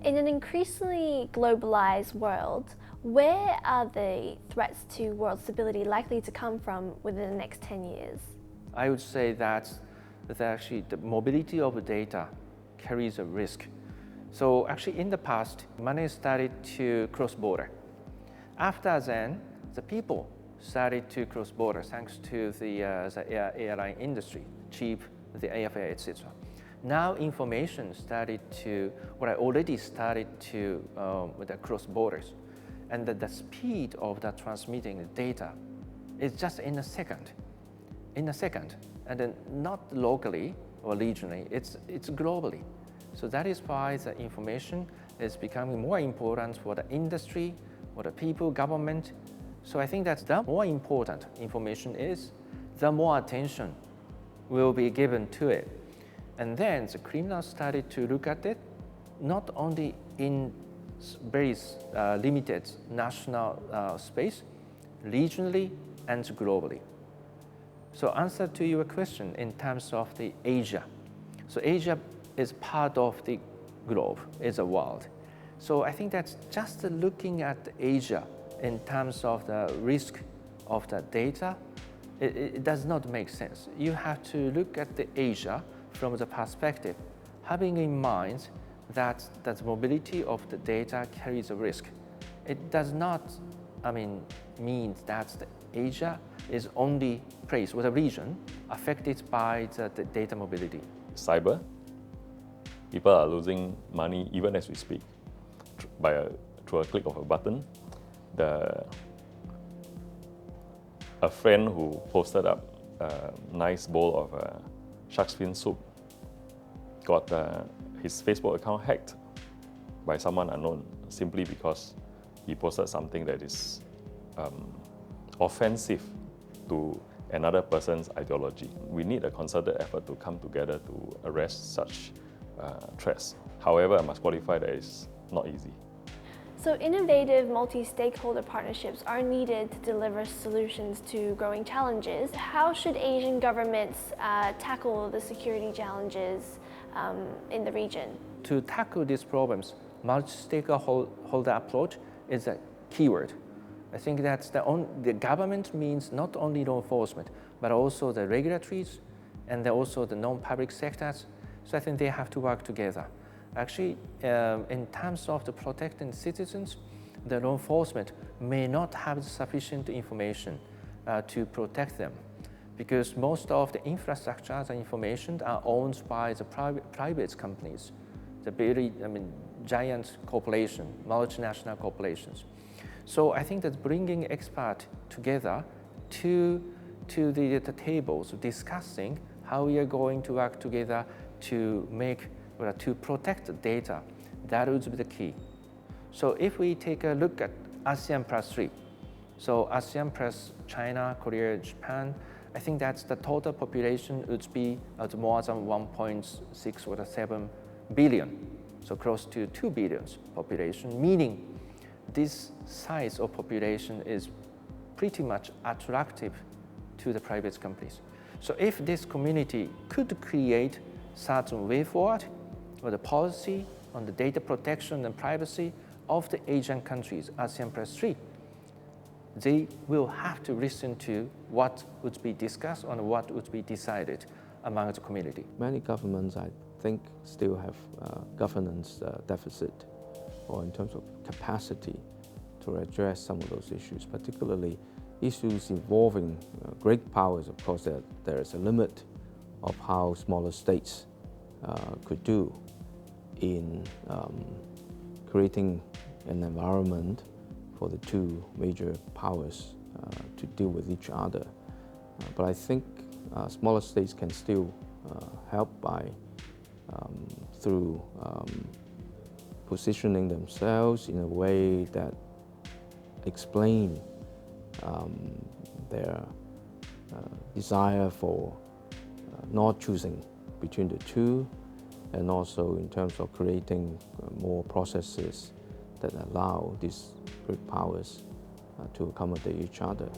In an increasingly globalized world, where are the threats to world stability likely to come from within the next 10 years? I would say that actually the mobility of data carries a risk. So actually in the past, money started to cross border. After then, the people started to cross border thanks to the airline industry, cheap, the airfare, etc. Now information started to, already started to cross borders. And the speed of the transmitting the data is just in a second. And then not locally or regionally, it's globally. So that is why the information is becoming more important for the industry, for the people, government. So I think that the more important information is, the more attention will be given to it. And then the criminals started to look at it, not only in very limited national space, regionally and globally. So answer to your question in terms of the Asia. So Asia is part of the globe, is a world. So I think that's just looking at Asia in terms of the risk of the data, it does not make sense. You have to look at the Asia from the perspective, having in mind that mobility of the data carries a risk. It does not, mean that the Asia is only place or the region affected by the data mobility. Cyber, people are losing money even as we speak through a click of a button. A friend who posted up a nice bowl of shark's fin soup got his Facebook account hacked by someone unknown simply because he posted something that is offensive to another person's ideology. We need a concerted effort to come together to arrest such threats. However, I must qualify that it's not easy. So innovative multi-stakeholder partnerships are needed to deliver solutions to growing challenges. How should Asian governments tackle the security challenges in the region? To tackle these problems, multi-stakeholder approach is a keyword. I think that's the government means not only law enforcement, but also the regulatories and also the non-public sectors. So I think they have to work together. Actually, in terms of the protecting citizens, the law enforcement may not have sufficient information to protect them, because most of the infrastructure and information are owned by the private companies, the very giant corporation, multinational corporations. So I think that bringing experts together to the tables, discussing how we are going to work together to protect the data, that would be the key. So if we take a look at ASEAN plus 3, so ASEAN plus China, Korea, Japan, I think that's the total population would be at more than 1.6 or 7 billion, so close to 2 billion population, meaning this size of population is pretty much attractive to the private companies. So if this community could create certain way forward or the policy on the data protection and privacy of the Asian countries, ASEAN plus 3, they will have to listen to what would be discussed and what would be decided among the community. Many governments, I think, still have governance deficit, or in terms of capacity to address some of those issues, particularly issues involving great powers. Of course, there is a limit of how smaller states could do in creating an environment for the two major powers to deal with each other. But I think smaller states can still help by through positioning themselves in a way that explain their desire for not choosing between the two, and also in terms of creating more processes that allow these great powers to accommodate each other.